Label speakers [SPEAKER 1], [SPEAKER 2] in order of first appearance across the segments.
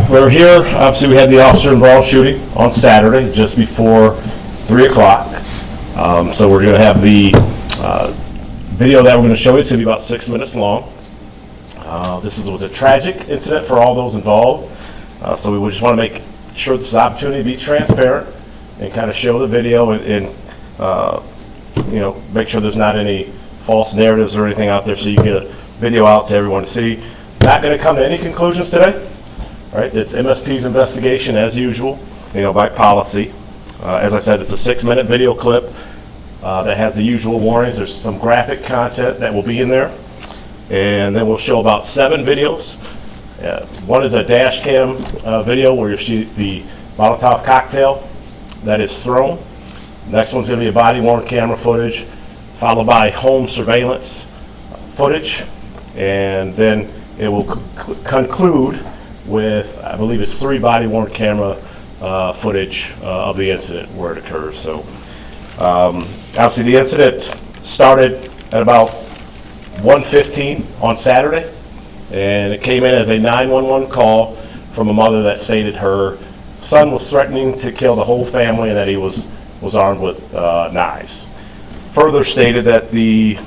[SPEAKER 1] We're here. Obviously, we had the officer-involved shooting on Saturday, just before 3 o'clock. So we're going to have the video that we're going to show you. It's going to be about 6 minutes long. This was a tragic incident for all those involved. So we just want to make sure this is an opportunity to be transparent and kind of show the video and make sure there's not any false narratives or anything out there, so you can get a video out to everyone to see. Not going to come to any conclusions today. All right, it's MSP's investigation as usual, by policy. As I said, it's a 6-minute video clip that has the usual warnings. There's some graphic content that will be in there. And then we'll show about 7 videos. One is a dash cam video where you see the Molotov cocktail that is thrown. Next one's going to be a body-worn camera footage, followed by home surveillance footage. And then it will conclude with, I believe it's 3 body-worn camera footage of the incident where it occurs. So obviously the incident started at about 1:15 on Saturday, and it came in as a 911 call from a mother that stated her son was threatening to kill the whole family and that he was armed with knives. Further stated that the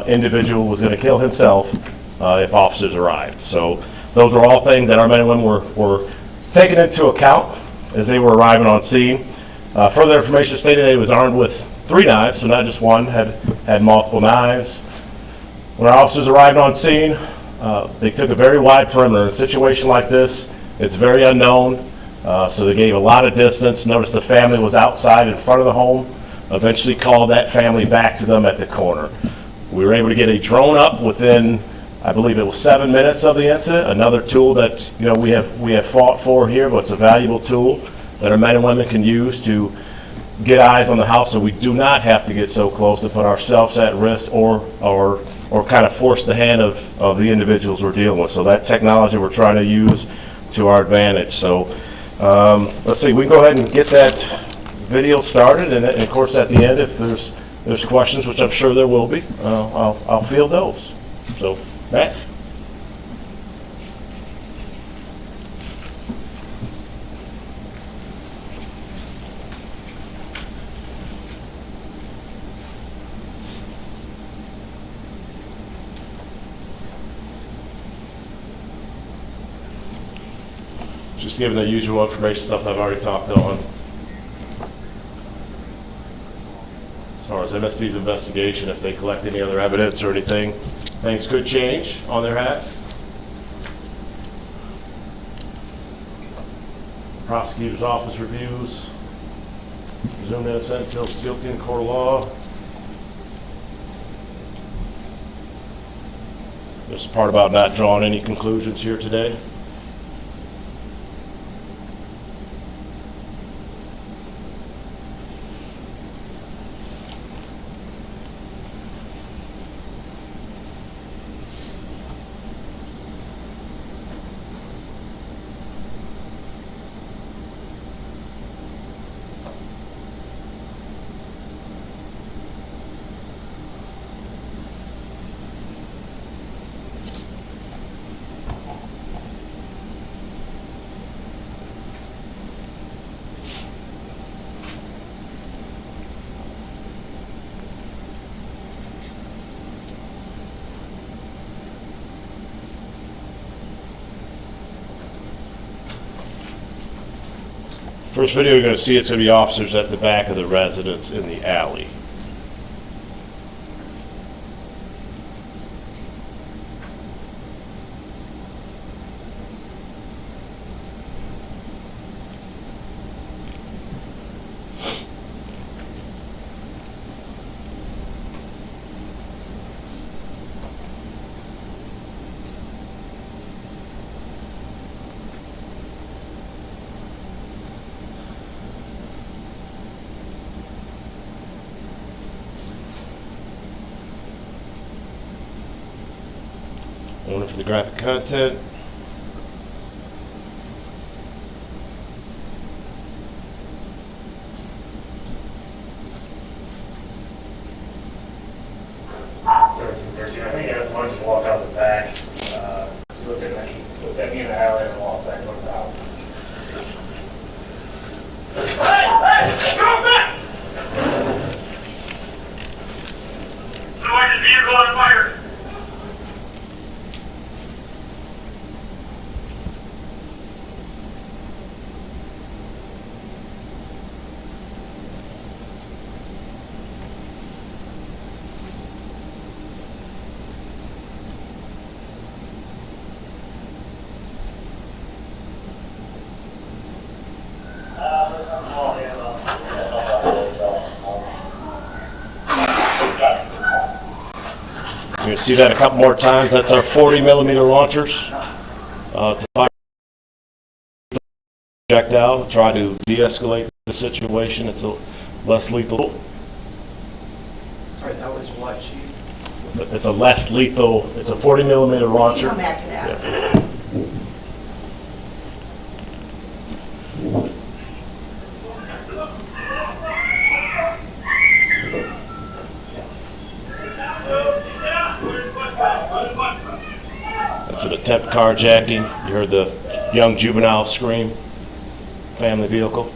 [SPEAKER 1] individual was going to kill himself if officers arrived. So those were all things that our men and women were taking into account as they were arriving on scene. Further information stated that he was armed with 3 knives, so not just one, had multiple knives. When our officers arrived on scene, they took a very wide perimeter. In a situation like this, it's very unknown, so they gave a lot of distance. Noticed the family was outside in front of the home, eventually called that family back to them at the corner. We were able to get a drone up within, I believe it was 7 minutes of the incident. Another tool that we have fought for here, but it's a valuable tool that our men and women can use to get eyes on the house, so we do not have to get so close to put ourselves at risk or kind of force the hand of the individuals we're dealing with. So that technology we're trying to use to our advantage. So let's see, we can go ahead and get that video started, and of course at the end, if there's questions, which I'm sure there will be, I'll field those. So Matt? Just giving the usual information stuff I've already talked on. As far as MSP's investigation, if they collect any other evidence or anything, things could change on their half. Prosecutor's office reviews. Presumed innocent until guilty in court of law. There's the part about not drawing any conclusions here today. First video you're going to see, it's going to be officers at the back of the residence in the alley. One for the graphic content. I think I just wanted to walk out the back, look at me in the alley and walk back. see that a couple more times. That's our 40 millimeter launchers to fire projectile, try to de-escalate the situation. It's a less lethal.
[SPEAKER 2] Sorry, that was what, Chief?
[SPEAKER 1] It's a less lethal. It's a 40 millimeter launcher.
[SPEAKER 3] Come back to that.
[SPEAKER 1] Yeah. That's an attempt carjacking. You heard the young juvenile scream. Family vehicle.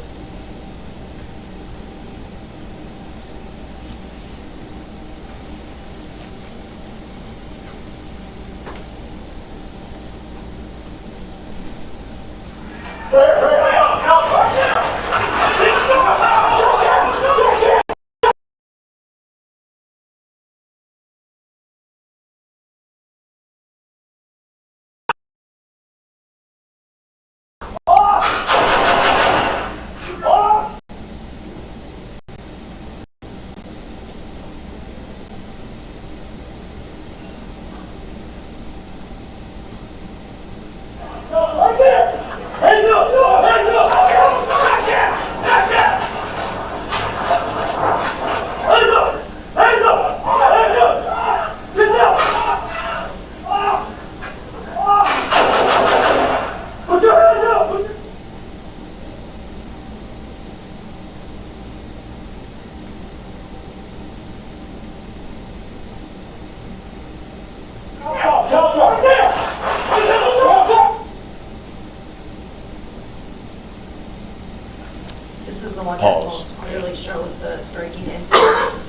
[SPEAKER 3] This is the one that
[SPEAKER 1] Pause.
[SPEAKER 3] most clearly shows the striking incident.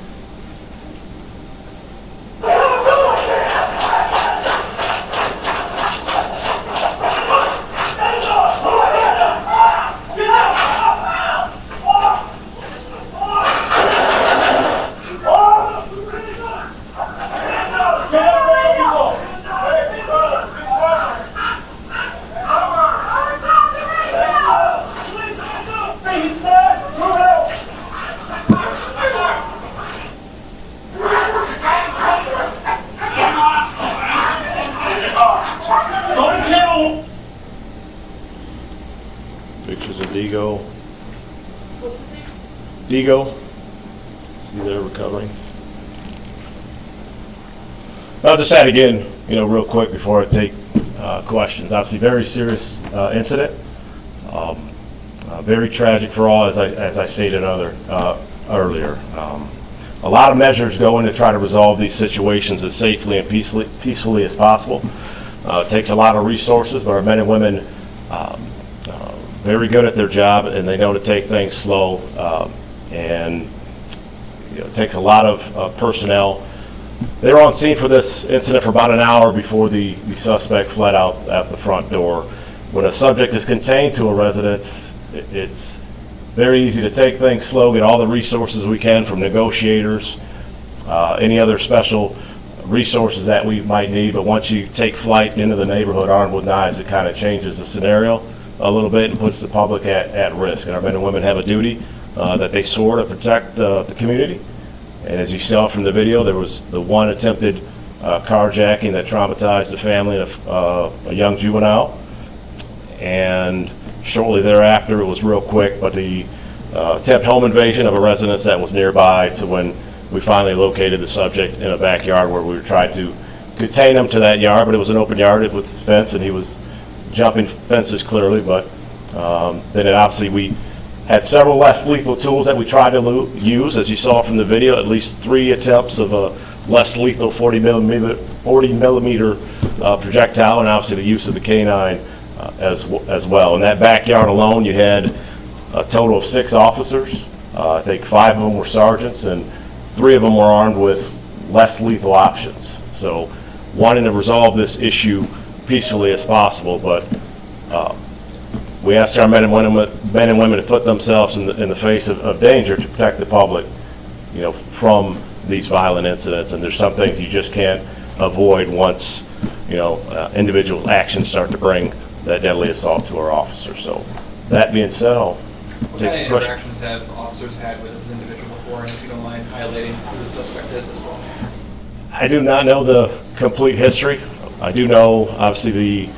[SPEAKER 1] Pictures of Digo.
[SPEAKER 3] What's his name?
[SPEAKER 1] Digo. See there recovering. I'll just add again, real quick before I take questions. Obviously, very serious incident. Very tragic for all, as I stated earlier. A lot of measures go in to try to resolve these situations as safely and peacefully as possible. It takes a lot of resources, but our men and women very good at their job, and they know to take things slow. And it takes a lot of personnel. They were on scene for this incident for about an hour before the suspect fled out at the front door. When a subject is contained to a residence, it's very easy to take things slow, get all the resources we can from negotiators, any other special resources that we might need. But once you take flight into the neighborhood armed with knives, it kind of changes the scenario a little bit and puts the public at risk. And our men and women have a duty that they swore to protect the community. And as you saw from the video, there was the one attempted carjacking that traumatized the family of a young juvenile. And shortly thereafter, it was real quick, but the attempt home invasion of a residence that was nearby to when we finally located the subject in a backyard where we were trying to contain him to that yard, but it was an open yard with a fence, and he was jumping fences clearly. But then obviously we had several less lethal tools that we tried to use, as you saw from the video, at least 3 attempts of a less lethal 40 millimeter projectile, and obviously the use of the canine as well. In that backyard alone, you had a total of 6 officers. I think 5 of them were sergeants, and 3 of them were armed with less lethal options. So wanting to resolve this issue peacefully as possible, but we asked our men and women to put themselves in the face of danger to protect the public, from these violent incidents. And there's some things you just can't avoid once, individual actions start to bring that deadly assault to our officers. So that being said, I'll take some questions.
[SPEAKER 2] What kind of interactions have officers had with this individual before, and if you don't mind highlighting who the suspect is as well?
[SPEAKER 1] I do not know the complete history. I do know, obviously, the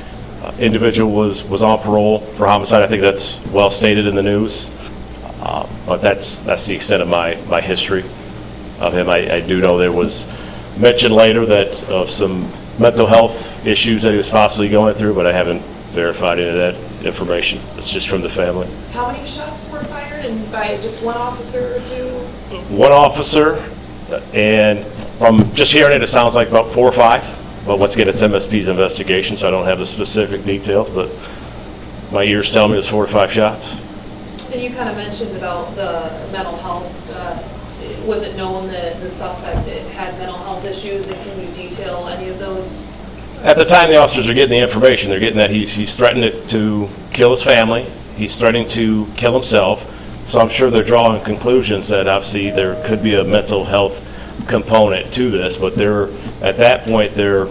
[SPEAKER 1] individual was on parole for homicide. I think that's well stated in the news. But that's the extent of my history of him. I do know there was mention later that of some mental health issues that he was possibly going through, but I haven't verified any of that information. It's just from the family.
[SPEAKER 2] How many shots were fired, and by just one officer or two?
[SPEAKER 1] One officer, and from just hearing it, it sounds like about 4 or 5. But once again, it's MSP's investigation, so I don't have the specific details, but my ears tell me it was 4 or 5 shots.
[SPEAKER 2] And you kind of mentioned about the mental health. Was it known that the suspect had mental health issues, and can you detail any of those?
[SPEAKER 1] At the time the officers are getting the information, they're getting that he's threatened to kill his family, he's threatening to kill himself, so I'm sure they're drawing conclusions that obviously there could be a mental health component to this, but at that point they're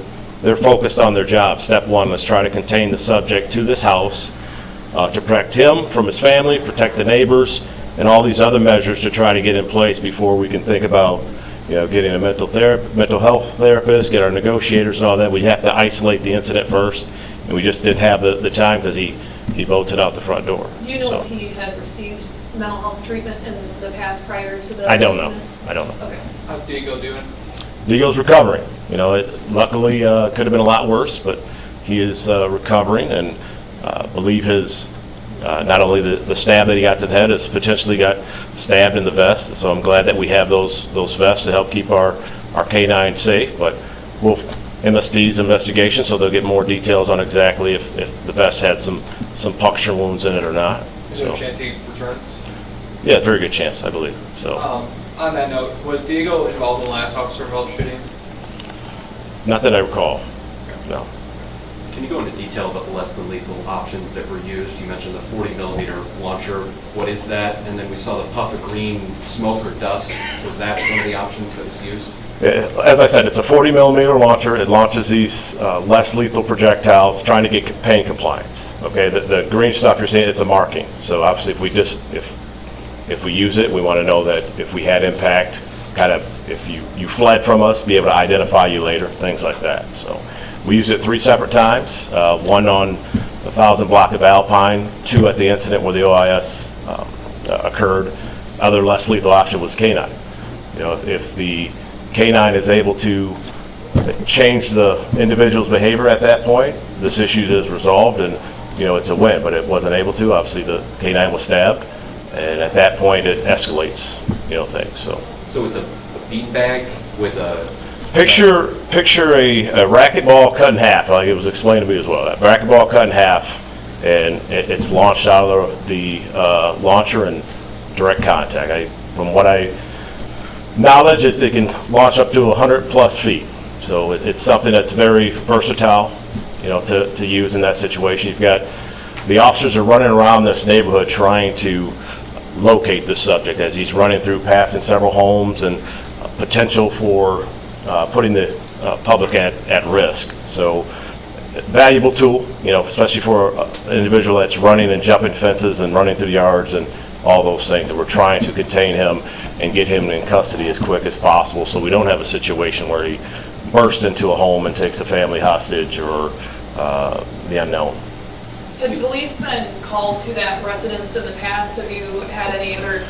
[SPEAKER 1] focused on their job. Step one, let's try to contain the subject to this house, to protect him from his family, protect the neighbors, and all these other measures to try to get in place before we can think about getting a mental health therapist, get our negotiators and all that. We have to isolate the incident first, and we just didn't have the time because he bolted out the front door.
[SPEAKER 2] Do you know if he had received mental health treatment in the past prior to the
[SPEAKER 1] I don't know.
[SPEAKER 2] incident?
[SPEAKER 1] I don't know.
[SPEAKER 2] Okay.
[SPEAKER 4] How's Diego doing?
[SPEAKER 1] Diego's recovering. Luckily, could have been a lot worse, but he is recovering, and believe his not only the stab that he got to the head, has potentially got stabbed in the vest. So I'm glad that we have those vests to help keep our K9 safe. But we'll MSP's investigation, so they'll get more details on exactly if the vest had some puncture wounds in it or not.
[SPEAKER 4] Is there a chance he returns?
[SPEAKER 1] Yeah, very good chance, I believe. So
[SPEAKER 4] on that note, was Diego involved in the last officer-involved shooting?
[SPEAKER 1] not that I recall. No.
[SPEAKER 5] Can you go into detail about the less than lethal options that were used? You mentioned the 40 millimeter launcher. What is that? And then we saw the puff of green smoke or dust. Was that one of the options that was used?
[SPEAKER 1] As I said, it's a 40 millimeter launcher. It launches these less lethal projectiles, trying to get pain compliance. Okay, the green stuff you're seeing, it's a marking. So obviously, if we use it, we want to know that if we had impact, kind of if you fled from us, be able to identify you later, things like that. So we used it 3 separate times. One on the 1000 block of Alpine, 2 at the incident where the OIS occurred. Other less lethal option was K9. If the K9 is able to change the individual's behavior at that point, this issue is resolved, and it's a win. But it wasn't able to. Obviously, the K9 was stabbed, and at that point, it escalates things.
[SPEAKER 5] So it's a beanbag with a
[SPEAKER 1] Picture a racquetball cut in half, like it was explained to me as well. That racquetball cut in half, and it's launched out of the launcher and direct contact. From what I knowledge, it can launch up to 100 plus feet. So it's something that's very versatile, to use in that situation. You've got the officers are running around this neighborhood trying to locate the subject as he's running through, passing several homes, and potential for putting the public at risk. So valuable tool, especially for an individual that's running and jumping fences and running through yards and all those things. And we're trying to contain him and get him in custody as quick as possible, so we don't have a situation where he bursts into a home and takes a family hostage or the unknown.
[SPEAKER 2] Have police been called to that residence in the past? Have you had any other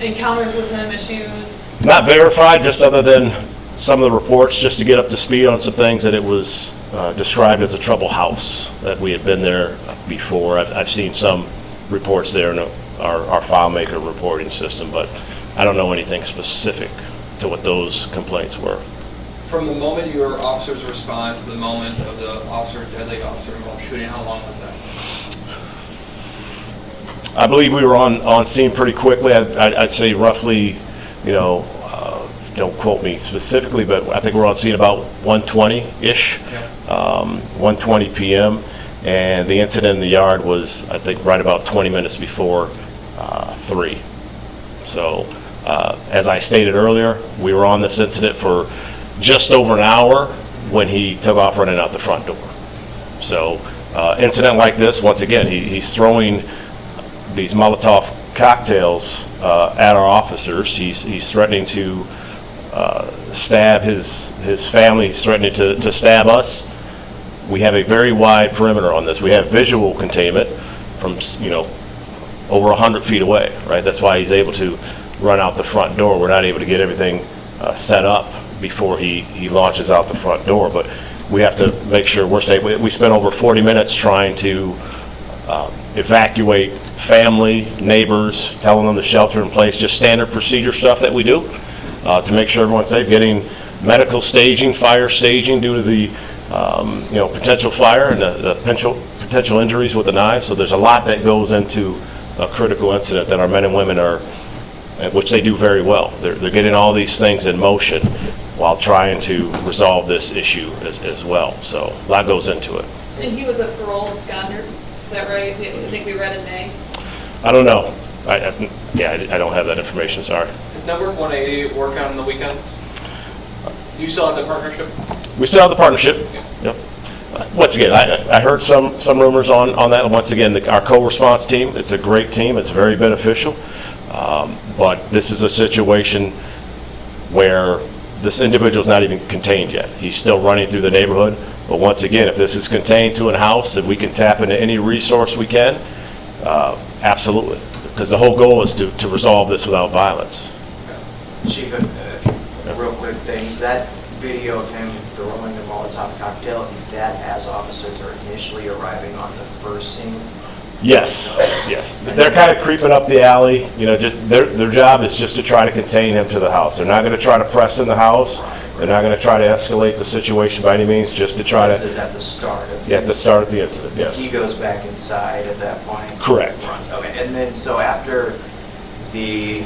[SPEAKER 2] encounters with him, issues?
[SPEAKER 1] Not verified, just other than some of the reports, just to get up to speed on some things, that it was described as a trouble house, that we had been there before. I've seen some reports there in our FileMaker reporting system, but I don't know anything specific to what those complaints were.
[SPEAKER 4] From the moment your officers respond to the moment of the deadly officer involved shooting, how long was that?
[SPEAKER 1] I believe we were on scene pretty quickly. I'd say roughly, don't quote me specifically, but I think we're on scene about 1:20-ish, 1:20 p.m. And the incident in the yard was, I think, right about 20 minutes before 3. So, as I stated earlier, we were on this incident for just over an hour when he took off running out the front door. So, incident like this, once again, he's throwing these Molotov cocktails at our officers. He's threatening to stab his family. He's threatening to stab us. We have a very wide perimeter on this. We have visual containment from, over 100 feet away, right? That's why he's able to run out the front door. We're not able to get everything set up before he launches out the front door, but we have to make sure we're safe. We spent over 40 minutes trying to evacuate family, neighbors, telling them to shelter in place, just standard procedure stuff that we do to make sure everyone's safe, getting medical staging, fire staging due to the potential fire and the potential injuries with the knives. So there's a lot that goes into a critical incident that our men and women are, which they do very well. They're getting all these things in motion while trying to resolve this issue as well. So a lot goes into it.
[SPEAKER 2] And he was a parole absconder, is that right? I think we read in May.
[SPEAKER 1] I don't know. I don't have that information, sorry.
[SPEAKER 4] Does Network 180 work on the weekends? You still have the partnership?
[SPEAKER 1] We still have the partnership. Yep. Once again, I heard some rumors on that. Once again, our co-response team, it's a great team. It's very beneficial. But this is a situation where this individual's not even contained yet. He's still running through the neighborhood. But once again, if this is contained to a house, if we can tap into any resource we can, absolutely. Because the whole goal is to resolve this without violence.
[SPEAKER 6] Chief, a real quick thing, is that video of him throwing the Molotov cocktail, is that as officers are initially arriving on the first scene?
[SPEAKER 1] Yes. They're kind of creeping up the alley, just their job is just to try to contain him to the house. They're not going to try to press in the house. They're not going to try to escalate the situation by any means, just to try to...
[SPEAKER 6] This is at the start of...
[SPEAKER 1] Yeah, at the start of the incident, yes.
[SPEAKER 6] He goes back inside at that point?
[SPEAKER 1] Correct.
[SPEAKER 6] Okay, and then, so after the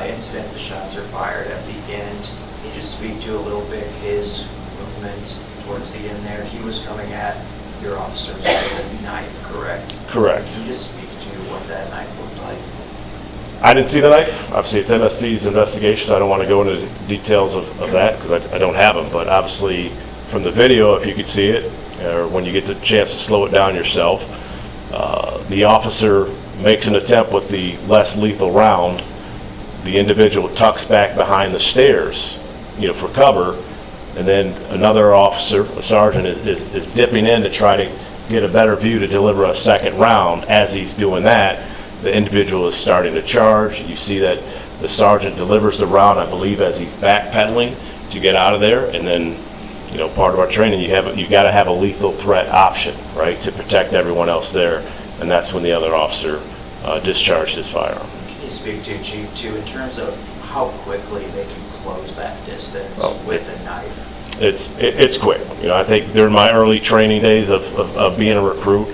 [SPEAKER 6] incident, the shots are fired at the end, can you just speak to a little bit his movements towards the end there? He was coming at your officers with a knife, correct?
[SPEAKER 1] Correct.
[SPEAKER 6] Can you just speak to what that knife looked like?
[SPEAKER 1] I didn't see the knife. Obviously, it's MSP's investigation, so I don't want to go into the details of that because I don't have them. But obviously, from the video, if you could see it, or when you get the chance to slow it down yourself, the officer makes an attempt with the less lethal round. The individual tucks back behind the stairs, for cover, and then another officer, a sergeant, is dipping in to try to get a better view to deliver a second round. As he's doing that, the individual is starting to charge. You see that the sergeant delivers the round, I believe, as he's backpedaling to get out of there. And then, part of our training, you got to have a lethal threat option, right, to protect everyone else there. And that's when the other officer discharged his firearm.
[SPEAKER 6] Can you speak to, Chief, too, in terms of how quickly they can close that distance with a knife?
[SPEAKER 1] It's quick. I think during my early training days of being a recruit,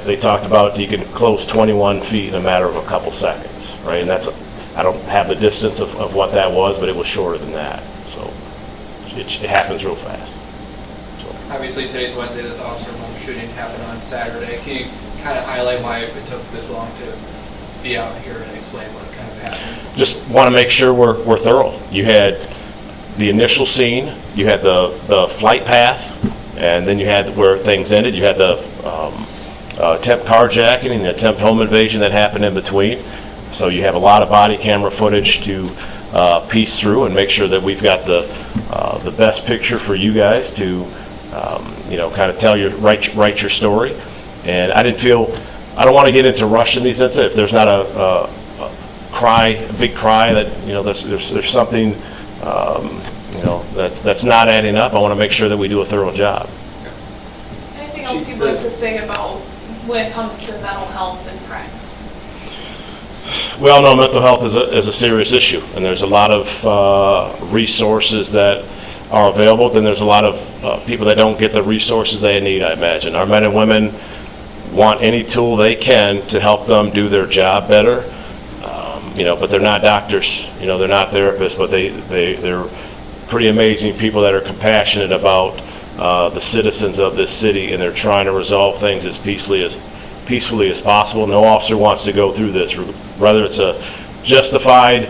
[SPEAKER 1] they talked about you can close 21 feet in a matter of a couple seconds, right? And I don't have the distance of what that was, but it was shorter than that. So it happens real fast. So.
[SPEAKER 4] Obviously, today's Wednesday, this officer home shooting happened on Saturday. Can you kind of highlight why it took this long to be out here and explain what kind of happened?
[SPEAKER 1] Just want to make sure we're thorough. You had the initial scene, you had the flight path, and then you had where things ended. You had the attempt carjacking and the attempt home invasion that happened in between. So you have a lot of body camera footage to piece through and make sure that we've got the best picture for you guys to kind of write your story. And I don't want to get into rushing these incidents. If there's not a big cry that there's something that's not adding up, I want to make sure that we do a thorough job.
[SPEAKER 2] Anything else you'd like to say about when it comes to mental health and crime?
[SPEAKER 1] We all know mental health is a serious issue, and there's a lot of resources that are available. Then there's a lot of people that don't get the resources they need, I imagine. Our men and women want any tool they can to help them do their job better, but they're not doctors, they're not therapists, but they're pretty amazing people that are compassionate about the citizens of this city, and they're trying to resolve things as peacefully as possible. No officer wants to go through this, whether it's a justified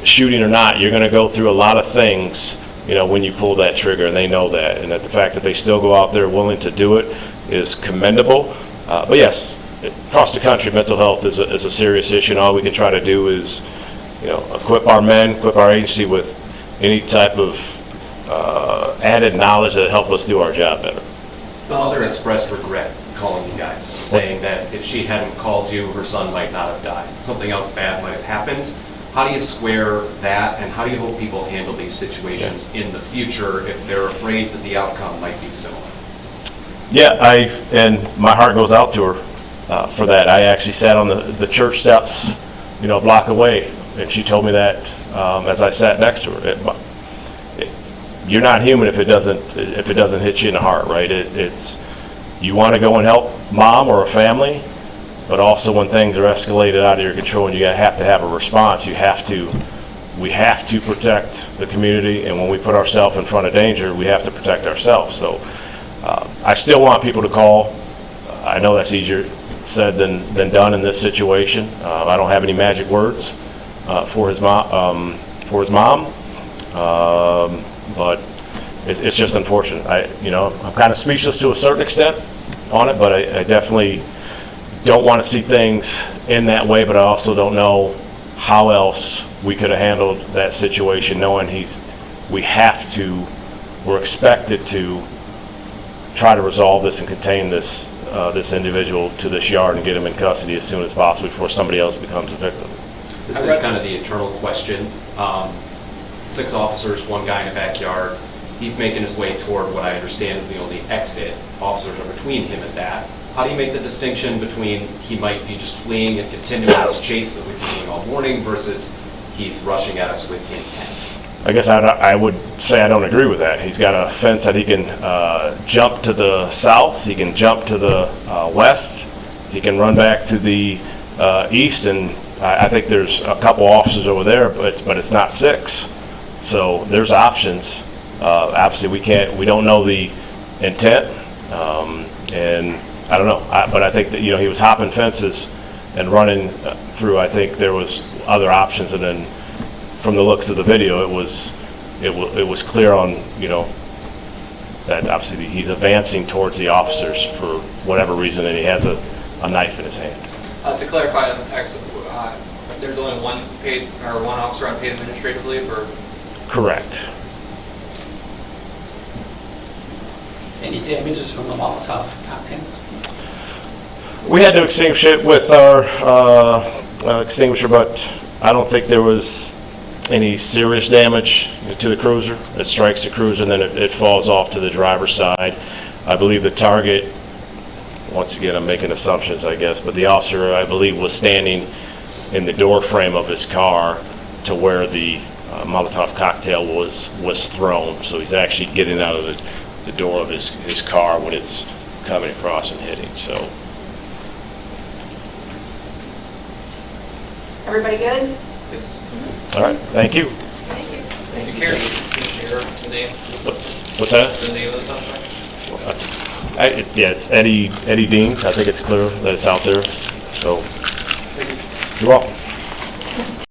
[SPEAKER 1] shooting or not. You're going to go through a lot of things, when you pull that trigger, and they know that. And that the fact that they still go out there willing to do it is commendable. But yes, across the country, mental health is a serious issue, and all we can try to do is, equip our men, equip our agency with any type of added knowledge that help us do our job better.
[SPEAKER 5] The mother expressed regret calling you guys, saying that if she hadn't called you, her son might not have died. Something else bad might have happened. How do you square that, and how do you hope people handle these situations in the future if they're afraid that the outcome might be similar?
[SPEAKER 1] Yeah, and my heart goes out to her for that. I actually sat on the church steps, a block away, and she told me that as I sat next to her. You're not human if it doesn't hit you in the heart, right? It's you want to go and help mom or a family, but also when things are escalated out of your control and you have to have a response, we have to protect the community, and when we put ourselves in front of danger, we have to protect ourselves. So I still want people to call. I know that's easier said than done in this situation. I don't have any magic words for his mom. But it's just unfortunate. I'm kind of speechless to a certain extent on it, but I definitely don't want to see things in that way, but I also don't know how else we could have handled that situation, knowing we're expected to try to resolve this and contain this individual to this yard and get him in custody as soon as possible before somebody else becomes a victim.
[SPEAKER 5] This is kind of the eternal question. 6 officers, 1 guy in a backyard. He's making his way toward what I understand is the only exit. Officers are between him and that. How do you make the distinction between he might be just fleeing and continuing his chase that we've been doing all morning versus he's rushing at us with intent?
[SPEAKER 1] I guess I would say I don't agree with that. He's got a fence that he can jump to the south, he can jump to the west, he can run back to the east, and I think there's a couple officers over there, but it's not 6. So there's options. Obviously, we don't know the intent, and I don't know. But I think that he was hopping fences and running through. I think there was other options, and then from the looks of the video, it was clear on that obviously he's advancing towards the officers for whatever reason, and he has a knife in his hand.
[SPEAKER 4] To clarify on the text, there's only one officer on paid administrative leave, or?
[SPEAKER 1] Correct.
[SPEAKER 7] Any damages from the Molotov cocktails?
[SPEAKER 1] We had to extinguish it with our extinguisher, but I don't think there was any serious damage to the cruiser. It strikes the cruiser and then it falls off to the driver's side. I believe the target, once again I'm making assumptions I guess, but the officer I believe was standing in the door frame of his car to where the Molotov cocktail was thrown. So he's actually getting out of the door of his car when it's coming across and hitting. So.
[SPEAKER 3] Everybody good?
[SPEAKER 4] Yes.
[SPEAKER 1] All right, thank you.
[SPEAKER 4] Thank you, Karen. Can you share the name?
[SPEAKER 1] What's that?
[SPEAKER 4] The name of the suspect?
[SPEAKER 1] It's Eddie Deans. I think it's clear that it's out there. So, you're welcome.